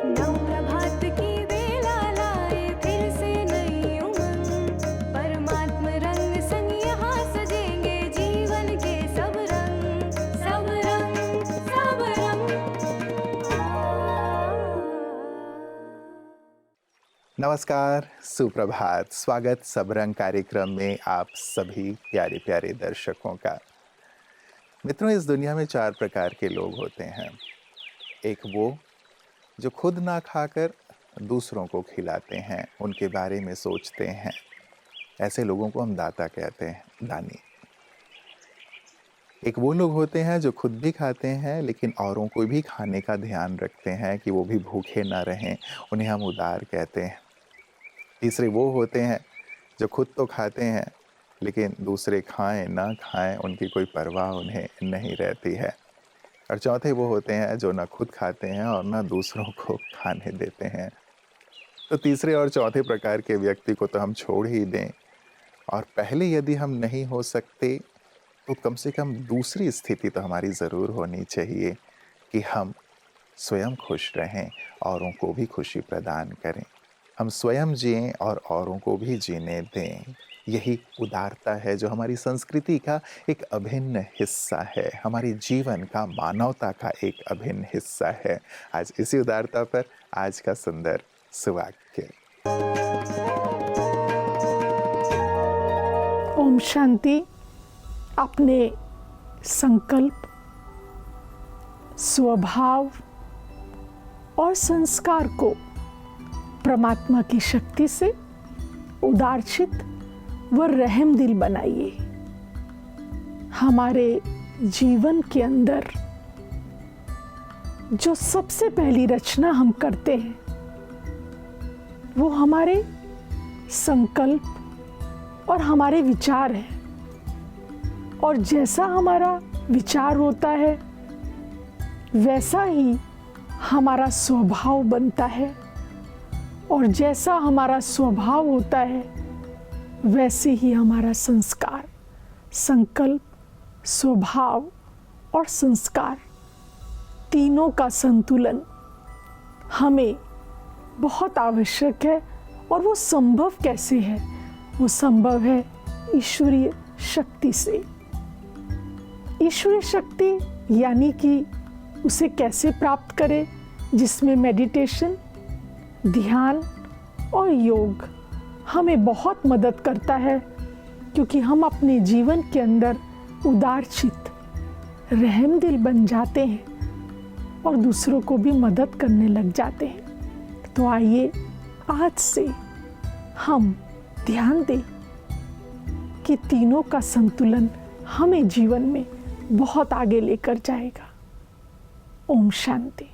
नव प्रभात की बेला लाए फिर से नई उमंग, परमात्म रंग संग यहाँ सजेंगे जीवन के सब रंग, सब रंग, सब रंग। नमस्कार, सुप्रभात। स्वागत सबरंग कार्यक्रम में आप सभी प्यारे प्यारे दर्शकों का। मित्रों, इस दुनिया में 4 प्रकार के लोग होते हैं। एक वो जो खुद ना खाकर दूसरों को खिलाते हैं, उनके बारे में सोचते हैं। ऐसे लोगों को हम दाता कहते हैं, दानी। एक वो लोग होते हैं जो खुद भी खाते हैं लेकिन औरों को भी खाने का ध्यान रखते हैं कि वो भी भूखे ना रहें, उन्हें हम उदार कहते हैं। तीसरे वो होते हैं जो खुद तो खाते हैं लेकिन दूसरे खाएं ना खाएं उनकी कोई परवाह उन्हें नहीं रहती है। और चौथे वो होते हैं जो ना खुद खाते हैं और ना दूसरों को खाने देते हैं। तो तीसरे और चौथे प्रकार के व्यक्ति को तो हम छोड़ ही दें, और पहले यदि हम नहीं हो सकते तो कम से कम दूसरी स्थिति तो हमारी ज़रूर होनी चाहिए कि हम स्वयं खुश रहें, औरों को भी खुशी प्रदान करें। हम स्वयं जिएं और औरों को भी जीने दें। यही उदारता है जो हमारी संस्कृति का एक अभिन्न हिस्सा है, हमारे जीवन का, मानवता का एक अभिन्न हिस्सा है। आज इसी उदारता पर आज का सुंदर सुवाक्य। ओम शांति। अपने संकल्प, स्वभाव और संस्कार को परमात्मा की शक्ति से उदारचित व रहमदिल बनाइए। हमारे जीवन के अंदर जो सबसे पहली रचना हम करते हैं वो हमारे संकल्प और हमारे विचार हैं। और जैसा हमारा विचार होता है वैसा ही हमारा स्वभाव बनता है, और जैसा हमारा स्वभाव होता है वैसे ही हमारा संस्कार। संकल्प, स्वभाव और संस्कार तीनों का संतुलन हमें बहुत आवश्यक है। और वो संभव कैसे है? वो संभव है ईश्वरीय शक्ति से। ईश्वरीय शक्ति यानी कि उसे कैसे प्राप्त करें, जिसमें मेडिटेशन, ध्यान और योग हमें बहुत मदद करता है, क्योंकि हम अपने जीवन के अंदर उदारचित, रहमदिल बन जाते हैं और दूसरों को भी मदद करने लग जाते हैं। तो आइए आज से हम ध्यान दें कि तीनों का संतुलन हमें जीवन में बहुत आगे लेकर जाएगा। ओम शांति।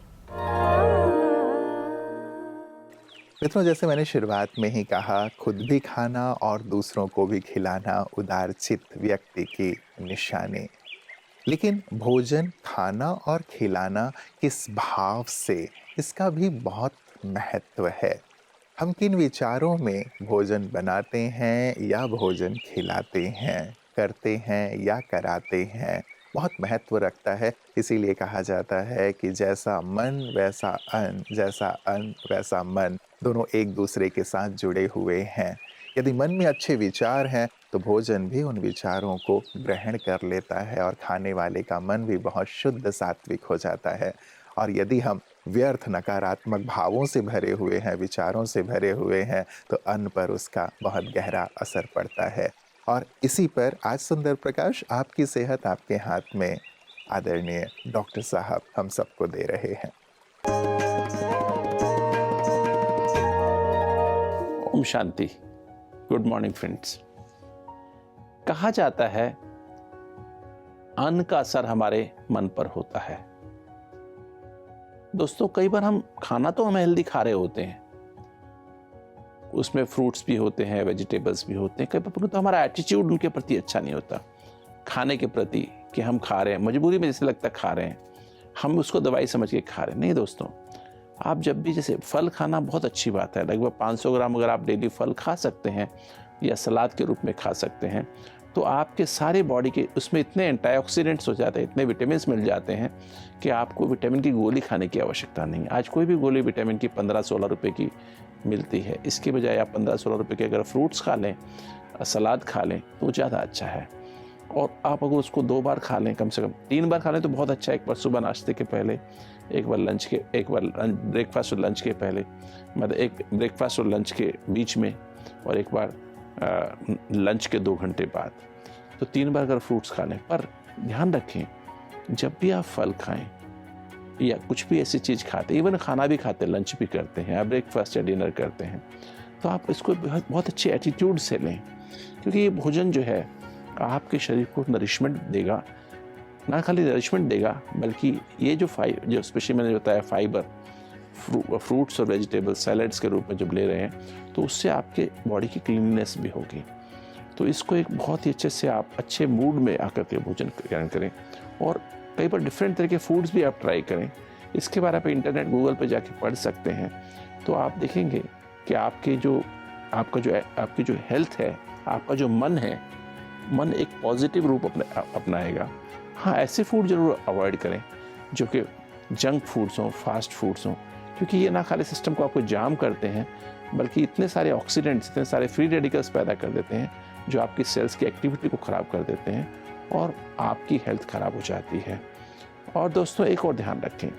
मित्रों, जैसे मैंने शुरुआत में ही कहा, खुद भी खाना और दूसरों को भी खिलाना उदारचित व्यक्ति की निशानी। लेकिन भोजन खाना और खिलाना किस भाव से, इसका भी बहुत महत्व है। हम किन विचारों में भोजन बनाते हैं या भोजन खिलाते हैं, करते हैं या कराते हैं, बहुत महत्व रखता है। इसीलिए कहा जाता है कि जैसा मन वैसा अन्न, जैसा अन्न वैसा मन, दोनों एक दूसरे के साथ जुड़े हुए हैं। यदि मन में अच्छे विचार हैं तो भोजन भी उन विचारों को ग्रहण कर लेता है और खाने वाले का मन भी बहुत शुद्ध सात्विक हो जाता है। और यदि हम व्यर्थ नकारात्मक भावों से भरे हुए हैं, विचारों से भरे हुए हैं, तो अन्न पर उसका बहुत गहरा असर पड़ता है। और इसी पर आज सुंदर प्रकाश आपकी सेहत आपके हाथ में आदरणीय डॉक्टर साहब हम सबको दे रहे हैं। ओम शांति। Good morning friends. कहा जाता है अन्न का असर हमारे मन पर होता है। दोस्तों, कई बार हम खाना तो हम हेल्दी खा रहे होते हैं, उसमें फ्रूट्स भी होते हैं, वेजिटेबल्स भी होते हैं। कई बार तो हमारा एटीट्यूड उनके प्रति अच्छा नहीं होता, खाने के प्रति, कि हम खा रहे हैं मजबूरी में, जैसे लगता है खा रहे हैं, हम उसको दवाई समझ के खा रहे हैं। नहीं दोस्तों, आप जब भी, जैसे फल खाना बहुत अच्छी बात है, लगभग 500 ग्राम अगर आप डेली फल खा सकते हैं या सलाद के रूप में खा सकते हैं, तो आपके सारे बॉडी के उसमें इतने एंटीऑक्सीडेंट्स हो जाते हैं, इतने विटामिन मिल जाते हैं कि आपको विटामिन की गोली खाने की आवश्यकता नहीं है। आज कोई भी गोली विटामिन की 15-16 रुपए की मिलती है, इसके बजाय आप 15-16 रुपए के अगर फ्रूट्स खा लें, सलाद खा लें तो ज़्यादा अच्छा है। और आप अगर उसको 2 बार खा लें, कम से कम 3 बार खा लें तो बहुत अच्छा है। एक बार सुबह नाश्ते के पहले, एक बार ब्रेकफास्ट और लंच के पहले, मतलब एक ब्रेकफास्ट और लंच के बीच में, और एक बार लंच के 2 घंटे बाद। तो 3 बार अगर फ्रूट्स खा लें। पर ध्यान रखें, जब भी आप फल खाएं या कुछ भी ऐसी चीज़ खाते हैं, इवन खाना भी खाते हैं, लंच भी करते हैं या ब्रेकफास्ट या डिनर करते हैं, तो आप इसको बहुत अच्छे एटीट्यूड से लें, क्योंकि ये भोजन जो है आपके शरीर को नरिशमेंट देगा। ना खाली नरिशमेंट देगा, बल्कि ये जो स्पेशली मैंने बताया फाइबर, फ्रूट्स और वेजिटेबल सैलड्स के रूप में जब ले रहे हैं, तो उससे आपके बॉडी की क्लीननेस भी होगी। तो इसको एक बहुत ही अच्छे से आप अच्छे मूड में आकर के भोजन ग्रहण करें। और कई बार डिफरेंट तरह के फूड्स भी आप ट्राई करें। इसके बारे में इंटरनेट, गूगल पे जाके पढ़ सकते हैं। तो आप देखेंगे कि आपकी जो हेल्थ है, आपका जो मन है, मन एक पॉजिटिव रूप अपनाएगा। हाँ, ऐसे फूड जरूर अवॉइड करें जो कि जंक फूड्स हों, फास्ट फूड्स हों, क्योंकि ये ना खाली सिस्टम को आपको जाम करते हैं, बल्कि इतने सारे ऑक्सीडेंट्स, इतने सारे फ्री रेडिकल्स पैदा कर देते हैं जो आपकी सेल्स की एक्टिविटी को ख़राब कर देते हैं और आपकी हेल्थ ख़राब हो जाती है। और दोस्तों, एक और ध्यान रखें,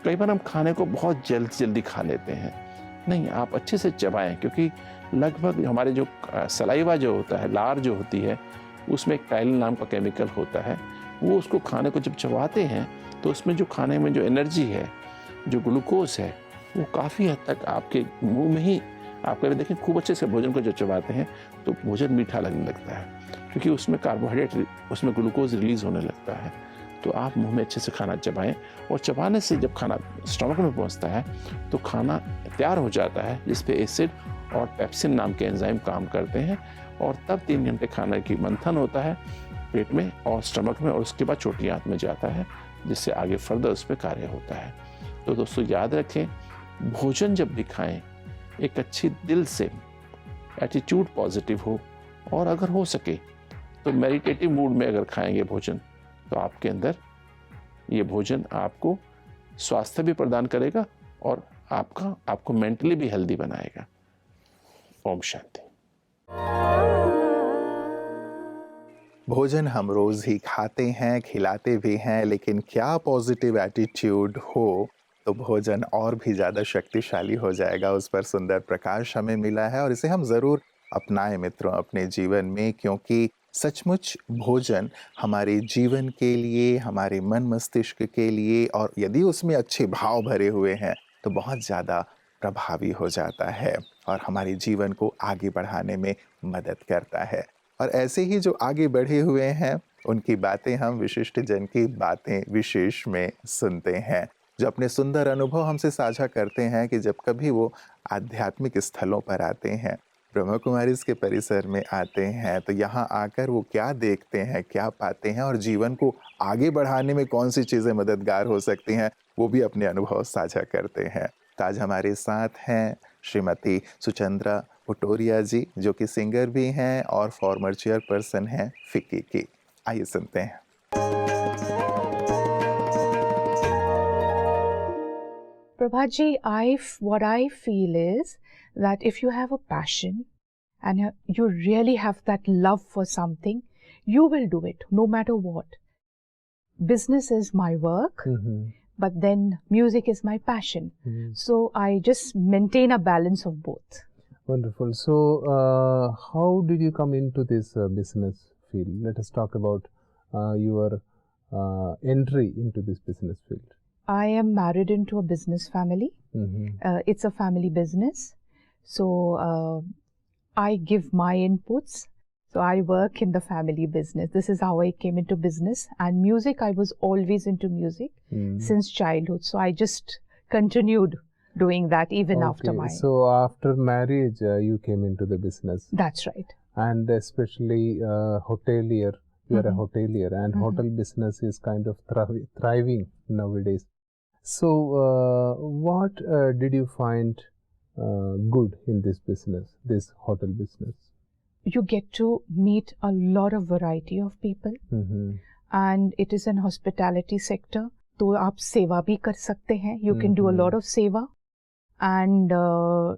कई बार हम खाने को बहुत जल्दी खा लेते हैं। नहीं, आप अच्छे से चबाएं, क्योंकि लगभग हमारे जो सलाइवा जो होता है, लार जो होती है, उसमें एक टाइलिन नाम का केमिकल होता है। वो उसको खाने को जब चबाते हैं तो उसमें जो खाने में जो एनर्जी है, जो ग्लूकोज है, वो काफ़ी हद तक आपके मुंह में ही, आप कभी देखें खूब अच्छे से भोजन को जब चबाते हैं तो भोजन मीठा लगने लगता है, क्योंकि उसमें कार्बोहाइड्रेट, उसमें ग्लूकोज रिलीज होने लगता है। तो आप मुंह में अच्छे से खाना चबाएं, और चबाने से जब खाना स्टमक में पहुंचता है तो खाना तैयार हो जाता है, जिस पे एसिड और पेप्सिन नाम के एंजाइम काम करते हैं, और तब 3 घंटे खाने की मंथन होता है पेट में और स्टमक में, और उसके बाद छोटी आंत में जाता है, जिससे आगे फर्दर उस पर कार्य होता है। तो दोस्तों, याद रखें, भोजन जब भी खाएं, एक अच्छी दिल से, एटीट्यूड पॉजिटिव हो, और अगर हो सके तो मेडिटेटिव मूड में अगर खाएंगे भोजन, तो आपके अंदर ये भोजन आपको स्वास्थ्य भी प्रदान करेगा और आपको मेंटली भी हेल्दी बनाएगा। ओम शांति। भोजन हम रोज ही खाते हैं, खिलाते भी हैं, लेकिन क्या पॉजिटिव एटीट्यूड हो तो भोजन और भी ज़्यादा शक्तिशाली हो जाएगा। उस पर सुंदर प्रकाश हमें मिला है और इसे हम ज़रूर अपनाएं मित्रों अपने जीवन में, क्योंकि सचमुच भोजन हमारे जीवन के लिए, हमारे मन मस्तिष्क के लिए, और यदि उसमें अच्छे भाव भरे हुए हैं तो बहुत ज़्यादा प्रभावी हो जाता है और हमारे जीवन को आगे बढ़ाने में मदद करता है। और ऐसे ही जो आगे बढ़े हुए हैं, उनकी बातें हम विशिष्ट जन की बातें विशेष में सुनते हैं, जो अपने सुंदर अनुभव हमसे साझा करते हैं कि जब कभी वो आध्यात्मिक स्थलों पर आते हैं, ब्रह्मा कुमारीज़ के परिसर में आते हैं, तो यहाँ आकर वो क्या देखते हैं, क्या पाते हैं, और जीवन को आगे बढ़ाने में कौन सी चीज़ें मददगार हो सकती हैं, वो भी अपने अनुभव साझा करते हैं। तो आज हमारे साथ हैं श्रीमती सुचंद्रा भुटोरिया जी, जो कि सिंगर भी हैं और फॉर्मर चेयरपर्सन हैं फिक्की की। आइए सुनते हैं। Prabhaji, what I feel is that if you have a passion and you really have that love for something, you will do it no matter what. Business is my work, but then music is my passion. So I just maintain a balance of both. Wonderful. So how did you come into this business field? Let us talk about your entry into this business field. I am married into a business family. It's a family business. So I give my inputs. So I work in the family business. This is how I came into business. And music, I was always into music since childhood. So I just continued doing that even after my... So after marriage, you came into the business. That's right. And especially hotelier. You are a hotelier, and hotel business is kind of thriving nowadays. So what did you find good in this business, this hotel business? you get to meet a lot of variety of people, and it is an hospitality sector. तो आप सेवा भी कर सकते हैं. You can do a lot of seva, and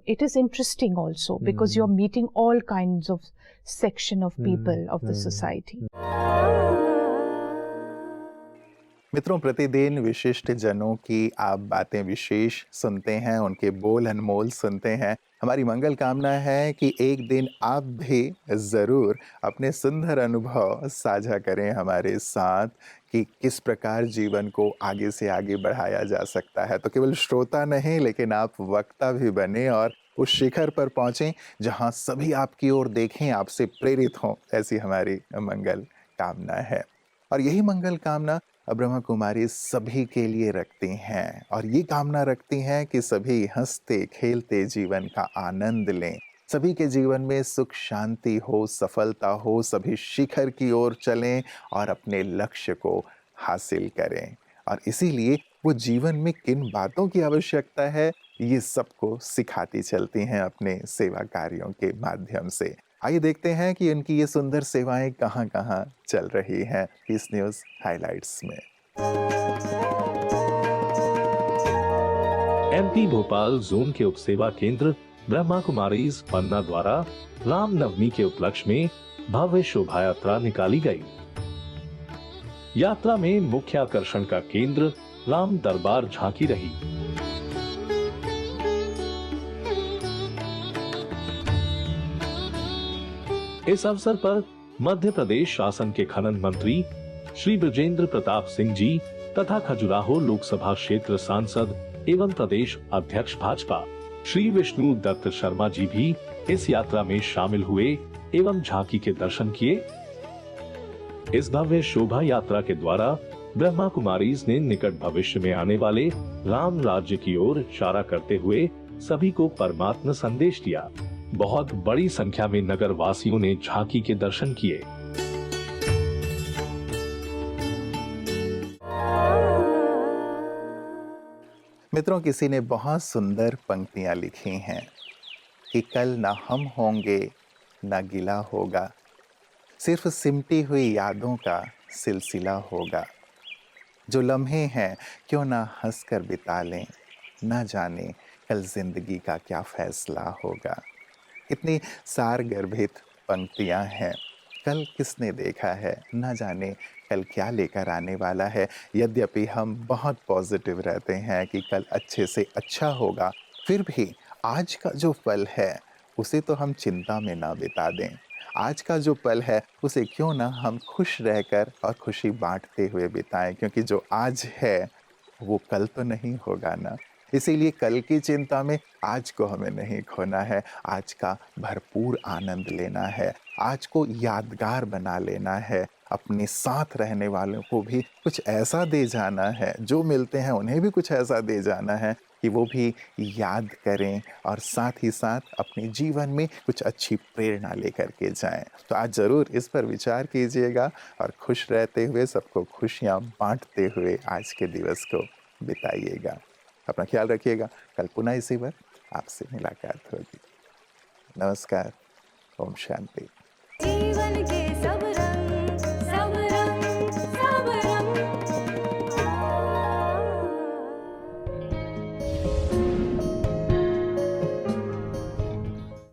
it is interesting also because you're meeting all kinds of section of people of the society. मित्रों, प्रतिदिन विशिष्ट जनों की आप बातें विशेष सुनते हैं, उनके बोल अनमोल सुनते हैं. हमारी मंगल कामना है कि एक दिन आप भी ज़रूर अपने सुंदर अनुभव साझा करें हमारे साथ कि किस प्रकार जीवन को आगे से आगे बढ़ाया जा सकता है. तो केवल श्रोता नहीं, लेकिन आप वक्ता भी बने और उस शिखर पर पहुँचें जहाँ सभी आपकी ओर देखें, आपसे प्रेरित हों. ऐसी हमारी मंगल कामना है. और यही मंगल कामना ब्रह्मा कुमारी सभी के लिए रखती हैं, और ये कामना रखती हैं कि सभी हंसते खेलते जीवन का आनंद लें, सभी के जीवन में सुख शांति हो, सफलता हो, सभी शिखर की ओर चलें और अपने लक्ष्य को हासिल करें. और इसीलिए वो जीवन में किन बातों की आवश्यकता है, ये सबको सिखाती चलती हैं अपने सेवा कार्यों के माध्यम से. आइए देखते हैं कि उनकी ये सुंदर सेवाएं कहाँ-कहाँ चल रही हैं पीस न्यूज़ हाइलाइट्स में. एमपी भोपाल जोन के उपसेवा केंद्र ब्रह्मा कुमारीज पन्ना द्वारा रामनवमी के उपलक्ष्य में भव्य शोभा यात्रा निकाली गई. यात्रा में मुख्य आकर्षण का केंद्र राम दरबार झांकी रही. इस अवसर पर मध्य प्रदेश शासन के खनन मंत्री श्री ब्रजेंद्र प्रताप सिंह जी तथा खजुराहो लोकसभा क्षेत्र सांसद एवं प्रदेश अध्यक्ष भाजपा श्री विष्णु दत्त शर्मा जी भी इस यात्रा में शामिल हुए एवं झांकी के दर्शन किए. इस भव्य शोभा यात्रा के द्वारा ब्रह्मा कुमारीज ने निकट भविष्य में आने वाले राम राज्य की ओर इशारा करते हुए सभी को परमात्मा संदेश दिया. बहुत बड़ी संख्या में नगर वासियों ने झांकी के दर्शन किए. मित्रों, किसी ने बहुत सुंदर पंक्तियां लिखी हैं कि कल ना हम होंगे ना गिला होगा, सिर्फ सिमटी हुई यादों का सिलसिला होगा. जो लम्हे हैं क्यों ना हंसकर बिता लें, ना जाने कल जिंदगी का क्या फैसला होगा. इतनी सारगर्भित पंक्तियां हैं. कल किसने देखा है, ना जाने कल क्या लेकर आने वाला है. यद्यपि हम बहुत पॉजिटिव रहते हैं कि कल अच्छे से अच्छा होगा, फिर भी आज का जो पल है उसे तो हम चिंता में ना बिता दें. आज का जो पल है उसे क्यों ना हम खुश रहकर और खुशी बांटते हुए बिताएं, क्योंकि जो आज है वो कल तो नहीं होगा ना. इसीलिए कल की चिंता में आज को हमें नहीं खोना है. आज का भरपूर आनंद लेना है, आज को यादगार बना लेना है. अपने साथ रहने वालों को भी कुछ ऐसा दे जाना है, जो मिलते हैं उन्हें भी कुछ ऐसा दे जाना है कि वो भी याद करें और साथ ही साथ अपने जीवन में कुछ अच्छी प्रेरणा लेकर के जाएं. तो आज ज़रूर इस पर विचार कीजिएगा और खुश रहते हुए, सबको खुशियाँ बांटते हुए आज के दिवस को बिताइएगा. अपना ख्याल रखिएगा. कल पुनः इसी पर आपसे मुलाकात होगी. नमस्कार. ओम शांति.